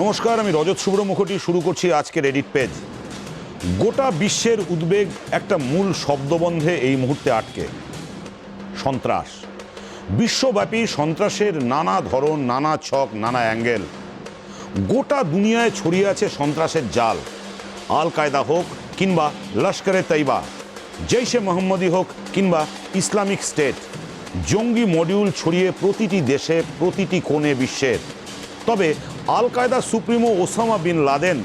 নমস্কার, আমি রজত শুভ্র মুখোটি শুরু করছি আজকের এডিট পেজ। গোটা বিশ্বের উদ্বেগ একটা মূল শব্দবন্ধে এই মুহূর্তে আটকে, সন্ত্রাস। বিশ্বব্যাপী সন্ত্রাসের নানা ধরন, নানা ছক, নানা অ্যাঙ্গেল। গোটা দুনিয়ায় ছড়িয়ে আছে সন্ত্রাসের জাল। আল কায়দা হোক কিংবা লস্করে তৈবা, জৈশে মোহাম্মদী হোক কিংবা ইসলামিক স্টেট, জঙ্গি মডিউল ছড়িয়ে প্রতিটি দেশে, প্রতিটি কোণে বিশ্বের। তবে al Qaeda supremo Osama bin Laden,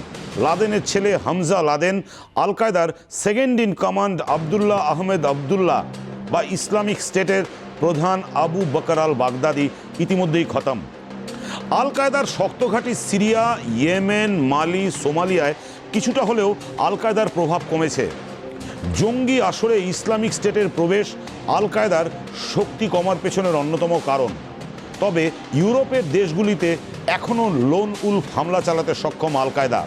লাদেনের ছেলে হামজা লাদেন, আল কায়দার second in command Abdullah Ahmed Abdullah বা ইসলামিক স্টেটের প্রধান আবু বকর আল বাগদাদি ইতিমধ্যেই খতম। আল কায়দার শক্ত ঘাঁটি সিরিয়া, ইয়েমেন, মালি, সোমালিয়ায় কিছুটা হলেও আল কায়দার প্রভাব কমেছে। জঙ্গি আসরে ইসলামিক স্টেটের প্রবেশ আল কায়দার শক্তি কমার পেছনের অন্যতম কারণ। তবে ইউরোপের দেশগুলিতে এখনও লোন উলফ হামলা চালাতে সক্ষম আল কায়দা।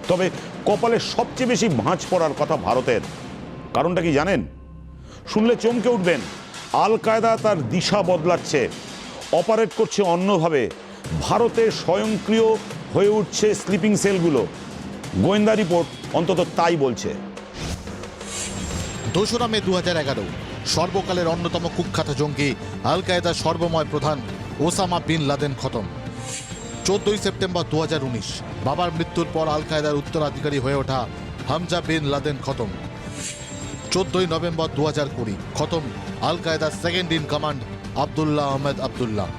তবে কপালে সবচেয়ে বেশি ভাঁজ পড়ার কথা ভারতের। কারণটা কি জানেন? শুনলে চমকে উঠবেন। আল কায়দা তার দিশা বদলাচ্ছে, অপারেট করছে অন্যভাবে। ভারতে স্বয়ংক্রিয় হয়ে উঠছে স্লিপিং সেলগুলো। গোয়েন্দা রিপোর্ট অন্তত তাই বলছে। 2 মে 2011 সর্বকালের অন্যতম কুখ্যাত জঙ্গি আল কায়দার সর্বময় প্রধান ওসামা বিন লাদেন খতম। 14 সেপ্টেম্বর 2019 বাবার মৃত্যুর পর আল কায়দার উত্তরাধিকারী হয়ে ওঠা হামজা বিন লাদেন খতম। 14 নভেম্বর 2020 খতম আল কায়দার second in command Abdullah Ahmed Abdullah.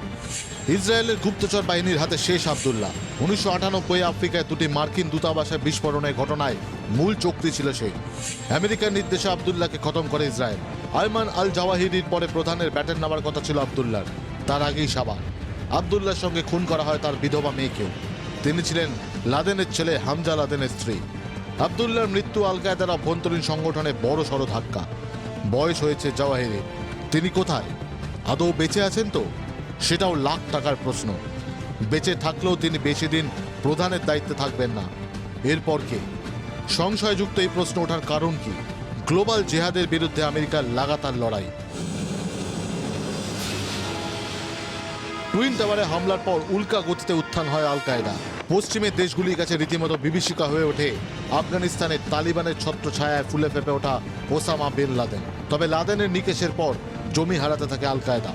ইসরায়েলের গুপ্তচর বাহিনীর হাতে শেষ আবদুল্লাহ। 1998 আফ্রিকায় 2টি মার্কিন দূতাবাসের বিস্ফোরণের ঘটনায় মূল চক্রী ছিল সে। আমেরিকার নির্দেশে আবদুল্লাহকে খতম করে ইসরায়েল। আয়মান আল জাওয়াহিরির পরে প্রধানের ব্যাটন নেওয়ার কথা ছিল আবদুল্লাহর, তার আগেই সাবা। আবদুল্লাহর সঙ্গে খুন করা হয় তার বিধবা মেয়েকেও। তিনি ছিলেন লাদেনের ছেলে হামজা লাদেনের স্ত্রী। আবদুল্লাহর মৃত্যু আল কায়দার অভ্যন্তরীণ সংগঠনে বড় সড় ধাক্কা। বয়স হয়েছে জাওয়াহিরির, তিনি কোথায়? আদৌ বেঁচে আছেন তো? সেটাও লাখ টাকার প্রশ্ন। বেঁচে থাকলেও তিনি বেশি দিন প্রধানের দায়িত্বে থাকবেন না। এরপর কে? সংশয়যুক্ত এই প্রশ্ন ওঠার কারণ কি? গ্লোবাল জেহাদের বিরুদ্ধে আমেরিকার লাগাতার লড়াই। টুইন টাওয়ারে হামলার পর উল্কা গতিতে উত্থান হয় আল কায়দা। পশ্চিমের দেশগুলির কাছে রীতিমতো বিভীষিকা হয়ে ওঠে আফগানিস্তানের তালিবানের ছত্রছায়ায় ফুলে ফেপে ওঠা ওসামা বিন লাদেন। তবে লাদেনের নিকেশের পর জমি হারাতে থাকে আল কায়দা।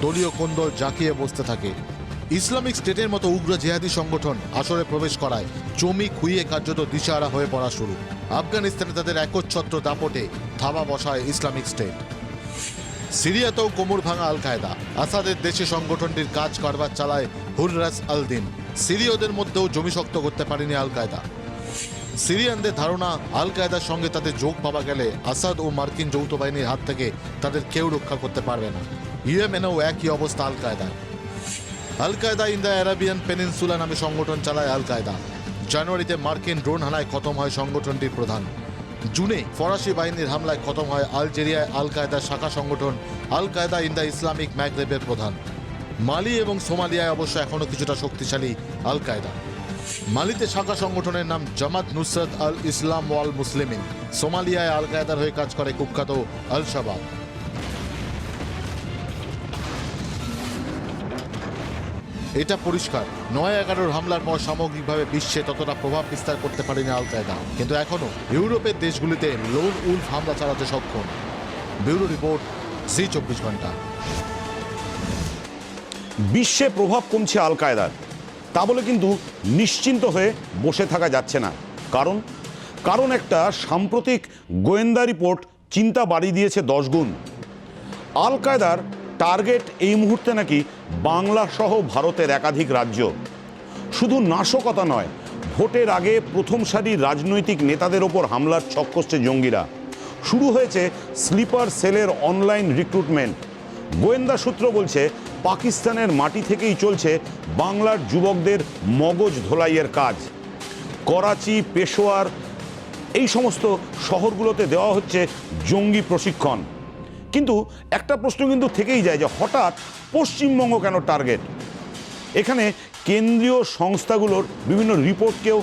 দলীয় কোন্দল জাঁকিয়ে বসতে থাকে। ইসলামিক স্টেটের মতো উগ্র জেহাদি সংগঠন আসরে প্রবেশ করায় জমি খুইয়ে কার্যত দিশাহারা হয়ে পড়া শুরু। আফগানিস্তানে তাদের একচ্ছত্র দাপটে থাবা বসায় ইসলামিক স্টেট। সিরিয়াতেও কোমর ভাঙা আল কায়দা। আসাদের দেশে সংগঠনটির কাজ কারবার চালায় হুররাস আল দিন। সিরীয়দের মধ্যেও জমি শক্ত করতে পারেনি আল কায়দা। সিরিয়ানদের ধারণা আল কায়দার সঙ্গে তাদের যোগ পাওয়া গেলে আসাদ ও মার্কিন যৌথ বাহিনীর হাত থেকে তাদের কেউ রক্ষা করতে পারবে না। ইয়েমেনেও একই অবস্থা আল কায়দার। আল কায়দা ইন দ্য আরাবিয়ান পেনিনসুলা নামে সংগঠন চালায় আল কায়দা। জানুয়ারিতে মার্কিন ড্রোন হানায় খতম হয় সংগঠনটির প্রধান। জুনে ফরাসি বাহিনীর হামলায় খতম হয় আলজেরিয়ায় আল কায়দার শাখা সংগঠন আল কায়দা ইন দ্য ইসলামিক ম্যাগরেবের প্রধান। মালি এবং সোমালিয়ায় অবশ্য এখনও কিছুটা শক্তিশালী আল কায়দা। মালিতে শাখা সংগঠনের নাম জামাত নুসরাত আল ইসলাম ওয়াল মুসলিমিন। সোমালিয়ায় আল কায়দার হয়ে কাজ করে কুখ্যাত আল শাবাব। এটা পরিষ্কার 9/11 হামলার পর সামগ্রিকভাবে বিশ্বে ততটা প্রভাব বিস্তার করতে পারেনি আল কায়দা, কিন্তু এখনো ইউরোপের দেশগুলিতে লোন উলফ হামলা চালাতে সক্ষম। ব্যুরো রিপোর্ট, জি 24 ঘন্টা। বিশ্বে প্রভাব কমছে আল কায়দার, তা বলে কিন্তু নিশ্চিন্ত হয়ে বসে থাকা যাচ্ছে না। কারণ একটা সাম্প্রতিক গোয়েন্দা রিপোর্ট চিন্তা বাড়িয়ে দিয়েছে 10 গুণ। আল কায়দার টার্গেট এই মুহূর্তে নাকি বাংলা সহ ভারতের একাধিক রাজ্য। শুধু নাশকতা নয়, ভোটের আগে প্রথম সারির রাজনৈতিক নেতাদের ওপর হামলার ছক কষছে জঙ্গিরা। শুরু হয়েছে স্লিপার সেলের অনলাইন রিক্রুটমেন্ট। গোয়েন্দা সূত্র বলছে পাকিস্তানের মাটি থেকেই চলছে বাংলার যুবকদের মগজ ধোলাইয়ের কাজ। করাচি, পেশোয়ার এই সমস্ত শহরগুলোতে দেওয়া হচ্ছে জঙ্গি প্রশিক্ষণ। কিন্তু একটা প্রশ্ন কিন্তু থেকেই যায় যে হঠাৎ পশ্চিমবঙ্গ কেন টার্গেট? এখানে কেন্দ্রীয় সংস্থাগুলোর বিভিন্ন রিপোর্টকেও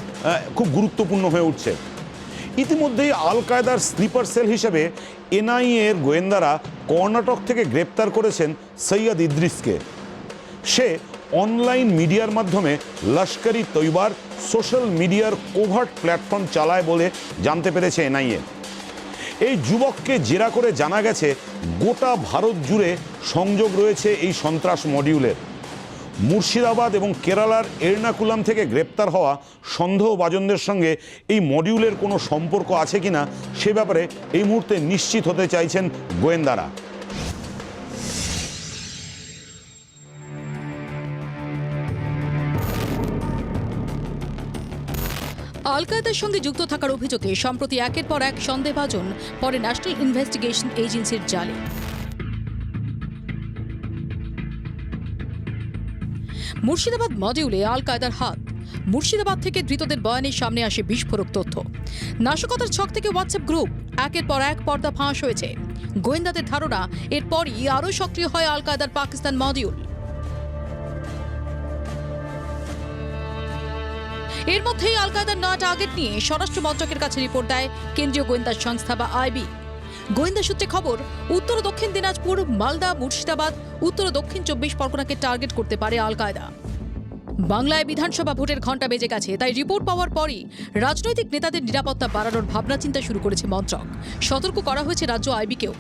খুব গুরুত্বপূর্ণ হয়ে উঠছে। ইতিমধ্যেই আল কায়দার স্লিপার সেল হিসেবে এনআইএর গোয়েন্দারা কর্ণাটক থেকে গ্রেপ্তার করেছেন সৈয়দ ইদ্রিসকে। সে অনলাইন মিডিয়ার মাধ্যমে লস্করি তৈবার সোশ্যাল মিডিয়ার কোভার্ট প্ল্যাটফর্ম চালায় বলে জানতে পেরেছে এনআইএ। এই যুবককে জেরা করে জানা গেছে গোটা ভারত জুড়ে সংযোগ রয়েছে এই সন্ত্রাস মডিউলের। মুর্শিদাবাদ এবং কেরালার এর্নাকুলাম থেকে গ্রেপ্তার হওয়া সন্দেহভাজনদের সঙ্গে এই মডিউলের কোনো সম্পর্ক আছে কিনা সে ব্যাপারে এই মুহূর্তে নিশ্চিত হতে চাইছেন গোয়েন্দারা। আল কায়েদার সঙ্গে যুক্ত থাকার অভিযোগে সম্প্রতি একের পর এক সন্দেহভাজন পরে ন্যাশনাল ইনভেস্টিগেশন এজেন্সির জালে। মুর্শিদাবাদ মডিউলে আল কায়েদার হাত। মুর্শিদাবাদ থেকে ধৃতদের বয়ানের সামনে আসে বিস্ফোরক তথ্য। নাশকতার ছক থেকে হোয়াটসঅ্যাপ গ্রুপ একের পর এক পর্দা ফাঁস হয়েছে। গোয়েন্দাদের ধারণা এরপরই আরও সক্রিয় হয় আল কায়েদার পাকিস্তান মডিউল। এর মধ্যেই আল কায়েদার নয়া টার্গেট নিয়ে স্বরাষ্ট্র মন্ত্রকের কাছে রিপোর্ট দেয় কেন্দ্রীয় গোয়েন্দা সংস্থা বা আইবি। গোয়েন্দা সূত্রে খবর, উত্তর ও দক্ষিণ দিনাজপুর, মালদা, মুর্শিদাবাদ, উত্তর ও দক্ষিণ 24 পরগনাকে টার্গেট করতে পারে আল কায়েদা। বাংলায় বিধানসভা ভোটের ঘণ্টা বেজে গেছে, তাই রিপোর্ট পাওয়ার পরই রাজনৈতিক নেতাদের নিরাপত্তা বাড়ানোর ভাবনা চিন্তা শুরু করেছে মন্ত্রক। সতর্ক করা হয়েছে রাজ্য আইবিকেও।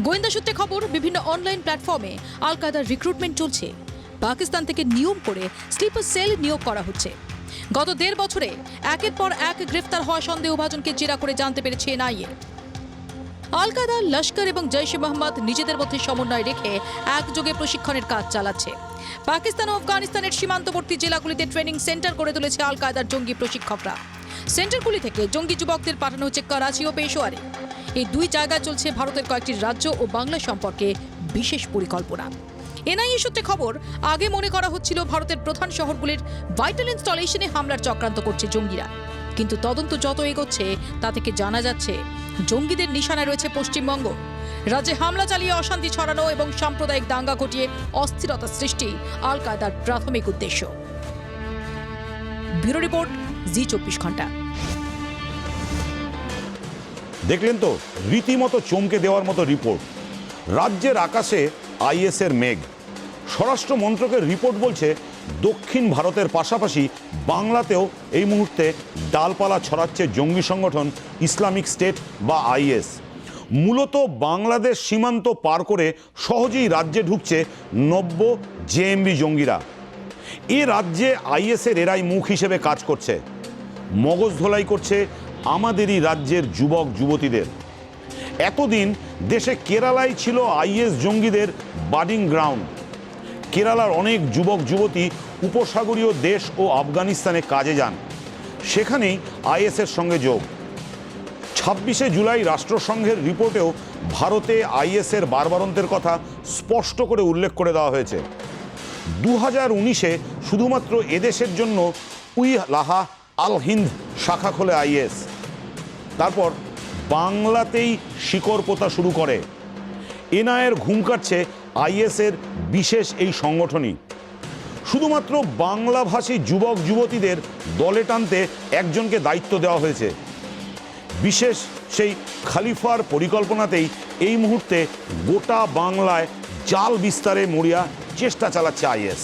গোয়েন্দা সূত্রে খবর, বিভিন্ন অনলাইন প্ল্যাটফর্মে আল কায়েদার রিক্রুটমেন্ট চলছে। পাকিস্তান থেকে নিয়ম করে স্লিপার সেল নিয়োগ করা হচ্ছে। গত 1.5 বছরে একের পর এক গ্রেফতার হওয়া সন্দেহভাজনকে জেরা করে জানতে পেরেছে এনআইএ। আল কায়েদা, লস্কর এবং জৈশ-ই মোহাম্মদ নিজেদের মধ্যে সমন্বয় রেখে একযোগে প্রশিক্ষণের কাজ চালাচ্ছে। পাকিস্তান ও আফগানিস্তানের সীমান্তবর্তী জেলাগুলিতে ট্রেনিং সেন্টার করে তুলেছে আল কায়েদার জঙ্গি প্রশিক্ষকরা। সেন্টারগুলি থেকে জঙ্গি যুবকদের পাঠানো হচ্ছে করাচি ও পেশোয়ারে। এই দুই জায়গায় চলছে ভারতের কয়েকটি রাজ্য ও বাংলা সম্পর্কে বিশেষ পরিকল্পনা। এনআইএ সূত্রে খবর, আগে মনে করা হচ্ছিল ভারতের প্রধান শহরগুলির ভাইটাল ইনস্টলেশনে হামলার চক্রান্ত করছে জঙ্গিরা। কিন্তু তদন্ত যত এগোচ্ছে তা থেকে জানা যাচ্ছে জঙ্গিদের নিশানায় রয়েছে পশ্চিমবঙ্গ। রাজ্যে হামলা চালিয়ে অশান্তি ছড়ানো এবং সাম্প্রদায়িক দাঙ্গা ঘটিয়ে অস্থিরতা সৃষ্টি আল কায়েদার প্রাথমিক উদ্দেশ্য। ব্যুরো রিপোর্ট, জি24 ঘন্টা। দেখলেন তো, রীতিমতো চমকে দেওয়ার মতো রিপোর্ট। রাজ্যের আকাশে আইএসের মেঘ। স্বরাষ্ট্র মন্ত্রকের রিপোর্ট বলছে দক্ষিণ ভারতের পাশাপাশি বাংলাতেও এই মুহূর্তে ডালপালা ছড়াচ্ছে জঙ্গি সংগঠন ইসলামিক স্টেট বা আইএস। মূলত বাংলাদেশ সীমান্ত পার করে সহজেই রাজ্যে ঢুকছে নব্য জেএমবি জঙ্গিরা। এ রাজ্যে আইএসের এরাই মুখ হিসেবে কাজ করছে, মগজ ধোলাই করছে আমাদেরই রাজ্যের যুবক যুবতীদের। এতদিন দেশে কেরালাই ছিল আইএস জঙ্গিদের বাডিং গ্রাউন্ড। কেরালার অনেক যুবক যুবতী উপসাগরীয় দেশ ও আফগানিস্তানে কাজে যান, সেখানেই আইএসের সঙ্গে যোগ। 26শে জুলাই রাষ্ট্রসংঘের রিপোর্টেও ভারতে আইএসের বারবারন্তের কথা স্পষ্ট করে উল্লেখ করে দেওয়া হয়েছে। 2019-এ শুধুমাত্র এদেশের জন্য উইলাহা আল হিন্দ শাখা খোলে আইএস। তারপর বাংলাতেই শিকড় পোতা শুরু করে। এনআইএর ঘুম কাটছে আইএসের বিশেষ এই সংগঠনই। শুধুমাত্র বাংলাভাষী যুবক যুবতীদের দলে টানতে একজনকে দায়িত্ব দেওয়া হয়েছে। বিশেষ সেই খলিফার পরিকল্পনাতেই এই মুহূর্তে গোটা বাংলায় জাল বিস্তারে মরিয়া চেষ্টা চালাচ্ছে আইএস।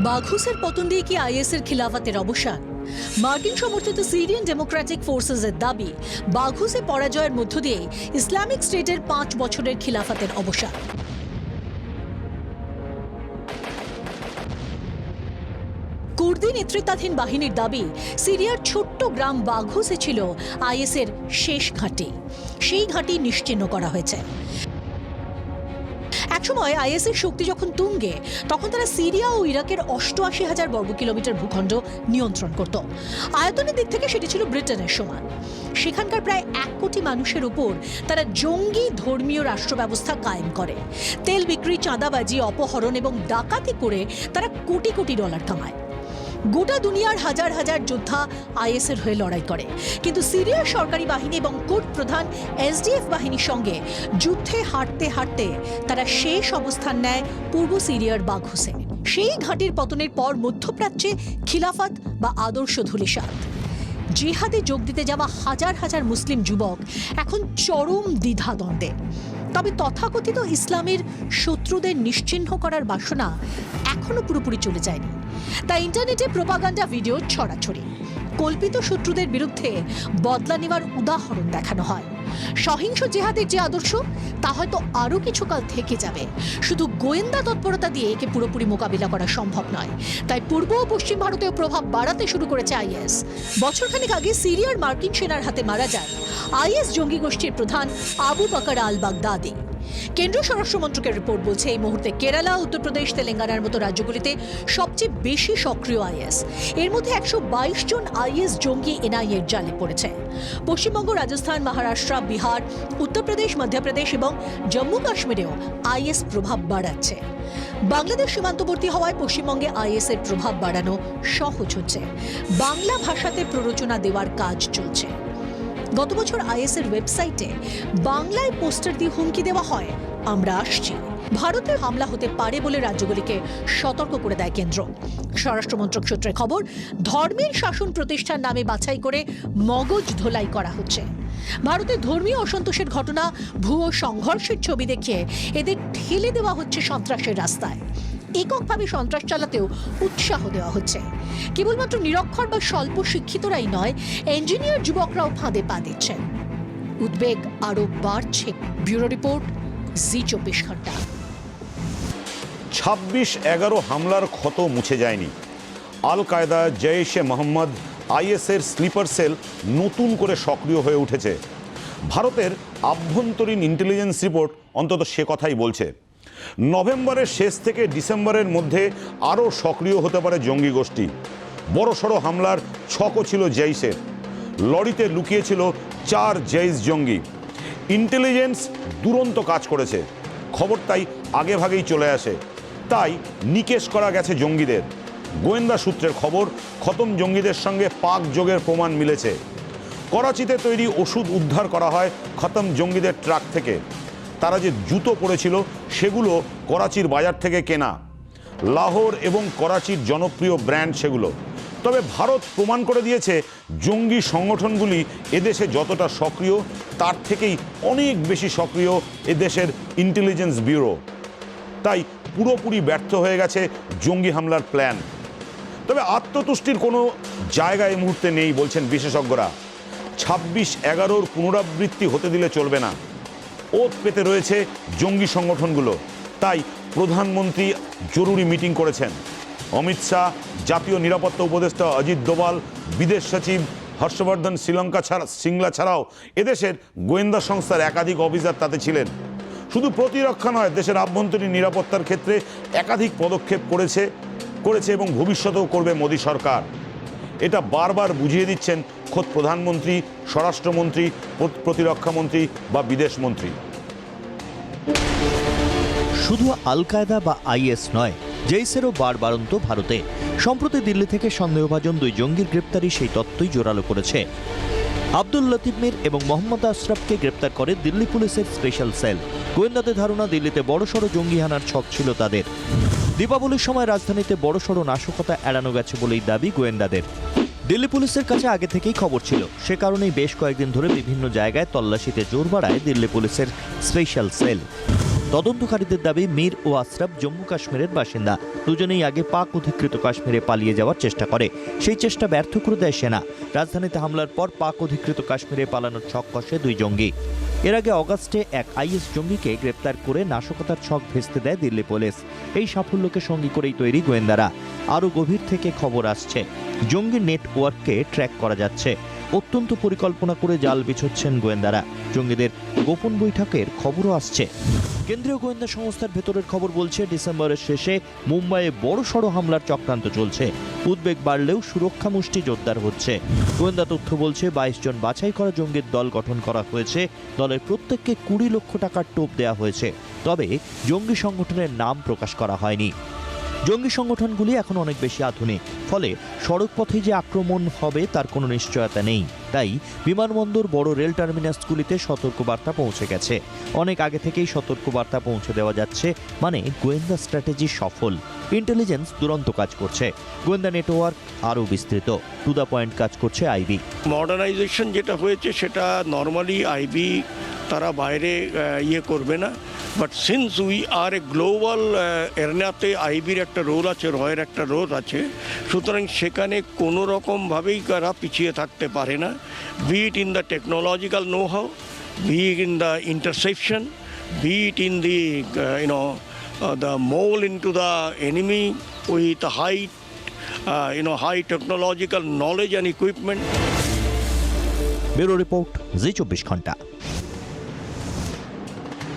বাঘুসের পতন দিয়ে কি আইএসের খিলাফতের অবসান? মার্কিন সমর্থিত সিরিয়ান ডেমোক্রেটিক ফোর্সেসের দাবি, বাঘুসে পরাজয়ের মধ্য দিয়ে ইসলামিক স্টেটের 5 বছরের খিলাফতের অবসান। কুর্দি নেতৃত্বাধীন বাহিনীর দাবি, সিরিয়ার ছোট্ট গ্রাম বাঘুসে ছিল আইএসের শেষ ঘাঁটি। সেই ঘাঁটি নিশ্চিহ্ন করা হয়েছে। একসময় আইএসের শক্তি যখন তুঙ্গে, তখন তারা সিরিয়া ও ইরাকের 88,000 বর্গ কিলোমিটার ভূখণ্ড নিয়ন্ত্রণ করত। আয়তনের দিক থেকে সেটি ছিল ব্রিটেনের সমান। সেখানকার প্রায় 1 কোটি মানুষের উপর তারা জঙ্গি ধর্মীয় রাষ্ট্র ব্যবস্থা কায়েম করে। তেল বিক্রি, চাঁদাবাজি, অপহরণ এবং ডাকাতি করে তারা কোটি কোটি ডলার কামায়। গোটা দুনিয়ার হাজার হাজার যোদ্ধা আইএসের হয়ে লড়াই করে, কিন্তু সিরিয়ার সরকারি বাহিনী এবং কুর্দ প্রধান এসডিএফ বাহিনীর সঙ্গে যুদ্ধে হারতে হারতে তারা শেষ অবস্থান নেয় পূর্ব সিরিয়ার বাঘুসে। সেই ঘাঁটির পতনের পর মধ্যপ্রাচ্যে খিলাফত বা আদর্শ ধূলিসাৎ। জিহাদে যোগ দিতে যাওয়া হাজার হাজার মুসলিম যুবক এখন চরম দ্বিধাদ্বন্দ্বে। তবে তথাকথিত ইসলামের শত্রুদের নিশ্চিহ্ন করার বাসনা এখনো পুরোপুরি চলে যায়নি। তাই ইন্টারনেটে প্রোপাগান্ডা ভিডিও ছড়াছড়ি, কল্পিত শত্রুদের বিরুদ্ধে বদলা নেওয়ার উদাহরণ দেখানো হয়। সহিংস জিহাদের যে আদর্শ তা হয়তো আরও কিছুকাল থেকে যাবে। শুধু গোয়েন্দা তৎপরতা দিয়ে একে পুরোপুরি মোকাবিলা করা সম্ভব নয়। তাই পূর্ব ও পশ্চিম ভারতেও প্রভাব বাড়াতে শুরু করেছে আইএস। বছরখানেক আগে সিরিয়ার মার্কিন সেনার হাতে মারা যান আইএস জঙ্গি গোষ্ঠীর প্রধান আবু বকর আল বাগদাদি। কেন্দ্রীয় স্বরাষ্ট্র মন্ত্রকের রিপোর্ট বলছে এই মুহূর্তে কেরালা, উত্তরপ্রদেশ, তেলেঙ্গানার মতো রাজ্যগুলিতে সবচেয়ে বেশি সক্রিয় আইএস। এর মধ্যে 122 জন আইএস জঙ্গি এনআইএর জালে পড়েছে। পশ্চিমবঙ্গ, রাজস্থান, মহারাষ্ট্র, বিহার, উত্তরপ্রদেশ, মধ্যপ্রদেশ এবং জম্মু কাশ্মীরেও আইএস প্রভাব বাড়াচ্ছে। বাংলাদেশ সীমান্তবর্তী হওয়ায় পশ্চিমবঙ্গে আইএস এর প্রভাব বাড়ানো সহজ হচ্ছে। বাংলা ভাষাতে প্ররোচনা দেওয়ার কাজ চলছে। গত বছর আইএস এর ওয়েবসাইটে বাংলায় পোস্টার দিয়ে হুমকি দেওয়া হয়, আমরা আসছি। ভারতে হামলা হতে পারে বলে রাজ্যগুলিকে সতর্ক করে দেয় কেন্দ্র। স্বরাষ্ট্রমন্ত্রক সূত্রের খবর, ধর্মের শাসন প্রতিষ্ঠার নামে বাছাই করে মগজ ধোলাই করা হচ্ছে। ভারতে ধর্মীয় অসন্তোষের ঘটনা, ভুয়ো সংঘর্ষের ছবি দেখিয়ে এদের ঠেলে দেওয়া হচ্ছে সন্ত্রাসের রাস্তায়। এককভাবে সন্ত্রাস চালাতেও উৎসাহ দেওয়া হচ্ছে। কেবলমাত্র নিরক্ষর বা স্বল্প শিক্ষিতরাই নয়, ইঞ্জিনিয়ার যুবকরাও ফাঁদে পা দিচ্ছেন। উদ্বেগ আরও বাড়ছে। ব্যুরো রিপোর্ট, জি24 ঘন্টা। 26/11 হামলার ক্ষত মুছে যায়নি। আল কায়দা, জৈশ-এ মোহাম্মদ, আইএসের স্লিপার সেল নতুন করে সক্রিয় হয়ে উঠেছে। ভারতের আভ্যন্তরীণ ইন্টেলিজেন্স রিপোর্ট অন্তত সে কথাই বলছে। নভেম্বরের শেষ থেকে ডিসেম্বরের মধ্যে আরও সক্রিয় হতে পারে জঙ্গি গোষ্ঠী। বড়সড় হামলার ছকও ছিল জৈশের। লরিতে লুকিয়েছিল 4 জৈশ জঙ্গি। ইন্টেলিজেন্স দুরন্ত কাজ করেছে, খবর তাই আগেভাগেই চলে আসে। তাই নিকেশ করা গেছে জঙ্গিদের। গোয়েন্দা সূত্রের খবর, খতম জঙ্গিদের সঙ্গে পাক যোগের প্রমাণ মিলেছে। করাচিতে তৈরি ওষুধ উদ্ধার করা হয় খতম জঙ্গিদের ট্রাক থেকে। তারা যে জুতো পরেছিল সেগুলো করাচির বাজার থেকে কেনা। লাহোর এবং করাচির জনপ্রিয় ব্র্যান্ড সেগুলো। তবে ভারত প্রমাণ করে দিয়েছে জঙ্গি সংগঠনগুলি এদেশে যতটা সক্রিয় তার থেকেই অনেক বেশি সক্রিয় এদেশের ইন্টেলিজেন্স ব্যুরো। তাই পুরোপুরি ব্যর্থ হয়ে গেছে জঙ্গি হামলার প্ল্যান। তবে আত্মতুষ্টির কোনো জায়গা এই মুহূর্তে নেই বলছেন বিশেষজ্ঞরা। 26/11 পুনরাবৃত্তি হতে দিলে চলবে না। ওত পেতে রয়েছে জঙ্গি সংগঠনগুলো। তাই প্রধানমন্ত্রী জরুরি মিটিং করেছেন। অমিত শাহ, জাতীয় নিরাপত্তা উপদেষ্টা অজিত দোভাল, বিদেশ সচিব হর্ষবর্ধন সিংলা ছাড়াও এদেশের গোয়েন্দা সংস্থার একাধিক অফিসার তাতে ছিলেন। শুধু প্রতিরক্ষা নয়, দেশের আভ্যন্তরীণ নিরাপত্তার ক্ষেত্রে একাধিক পদক্ষেপ করেছে এবং ভবিষ্যতেও করবে মোদী সরকার। এটা বারবার বুঝিয়ে দিচ্ছেন খোদ প্রধানমন্ত্রী, স্বরাষ্ট্রমন্ত্রী, প্রতিরক্ষামন্ত্রী বা বিদেশমন্ত্রী। শুধু আল কায়দা বা আইএস নয়, জৈশেরও বাড়বাড়ন্ত ভারতে। সম্প্রতি দিল্লি থেকে সন্দেহভাজন 2 জঙ্গির গ্রেপ্তারি সেই তত্ত্বই জোরালো করেছে। আব্দুল লতিফ মির এবং মোহাম্মদ আশরাফকে গ্রেপ্তার করে দিল্লি পুলিশের স্পেশাল সেল। গোয়েন্দাদের ধারণা, দিল্লিতে বড়সড় জঙ্গি হানার ছক ছিল তাদের। দীপাবলির সময় রাজধানীতে বড়সড় নাশকতা এড়ানো গেছে বলেই দাবি গোয়েন্দাদের। দিল্লি পুলিশের কাছে আগে থেকেই খবর ছিল, সে কারণেই বেশ কয়েকদিন ধরে বিভিন্ন জায়গায় তল্লাশিতে জোর বাড়ায় দিল্লি পুলিশের স্পেশাল সেল। তদন্তকারীদের দাবি, মীর ও আশরাফ জম্মু কাশ্মীরের বাসিন্দা। দুজনেই আগে পাক অধিকৃত কাশ্মীরে পালিয়ে যাওয়ার চেষ্টা করে। সেই চেষ্টা ব্যর্থ করে দেয় সেনা। রাজধানীতে হামলার পর পাক অধিকৃত কাশ্মীরে পালানোর ছক কষে 2 জঙ্গি। এর আগে অগাস্টে এক আইএস জঙ্গিকে গ্রেপ্তার করে নাশকতার ছক ভেস্তে দেয় দিল্লি পুলিশ। এই সাফল্যকে সঙ্গী করেই তৈরি গোয়েন্দারা। আরও গভীর থেকে খবর আসছে, জঙ্গি নেটওয়ার্ককে ট্র্যাক করা যাচ্ছে। অত্যন্ত পরিকল্পনা করে জাল বিছোচ্ছেন গোয়েন্দারা। জঙ্গিদের গোপন বৈঠকের খবরও আসছে। কেন্দ্রীয় গোয়েন্দা সংস্থার ভেতরের খবর বলছে, ডিসেম্বরের শেষে মুম্বাইয়ে বড়সড় হামলার চক্রান্ত চলছে। উদ্বেগ বাড়লেও সুরক্ষা মুষ্টি জোরদার হচ্ছে। গোয়েন্দা তথ্য বলছে 22 জন বাছাই করা জঙ্গির দল গঠন করা হয়েছে। দলের প্রত্যেককে 20 লক্ষ টাকার টোপ দেওয়া হয়েছে। তবে জঙ্গি সংগঠনের নাম প্রকাশ করা হয়নি। জঙ্গি সংগঠনগুলি এখন অনেক বেশি আধুনিক, ফলে সড়ক পথে যে আক্রমণ হবে তার কোনো নিশ্চয়তা নেই। তাই বিমানবন্দর, বড় রেল টার্মিনাসগুলিতে সতর্কবার্তা পৌঁছে গেছে। অনেক আগে থেকেই সতর্কবার্তা পৌঁছে দেওয়া যাচ্ছে, মানে গোয়েন্দা স্ট্র্যাটেজি সফল। ইন্টেলিজেন্স দুরন্ত কাজ করছে, গোয়েন্দা নেটওয়ার্ক আরও বিস্তৃত, টু দ্য পয়েন্ট কাজ করছে আইবি। মডার্নাইজেশন যেটা হয়েছে সেটা নর্মালি আইবি তারা বাইরে ইয়ে করবে না, but since we are A global এরিয়াতে আইবির একটা রোল আছে, রয়ের একটা রোল আছে, সুতরাং সেখানে কোনো রকমভাবেই তারা পিছিয়ে থাকতে পারে না, be it in the technological know how, be it in the interception, be it in the the mole into the enemy with high technological knowledge and equipment. Bureau report, জি24 ঘন্টা।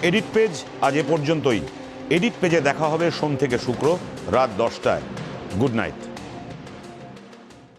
এডিট পেজ আজ এ পর্যন্তই। Edit পেজে দেখা হবে সোম থেকে শুক্র রাত 10টায়। Good night.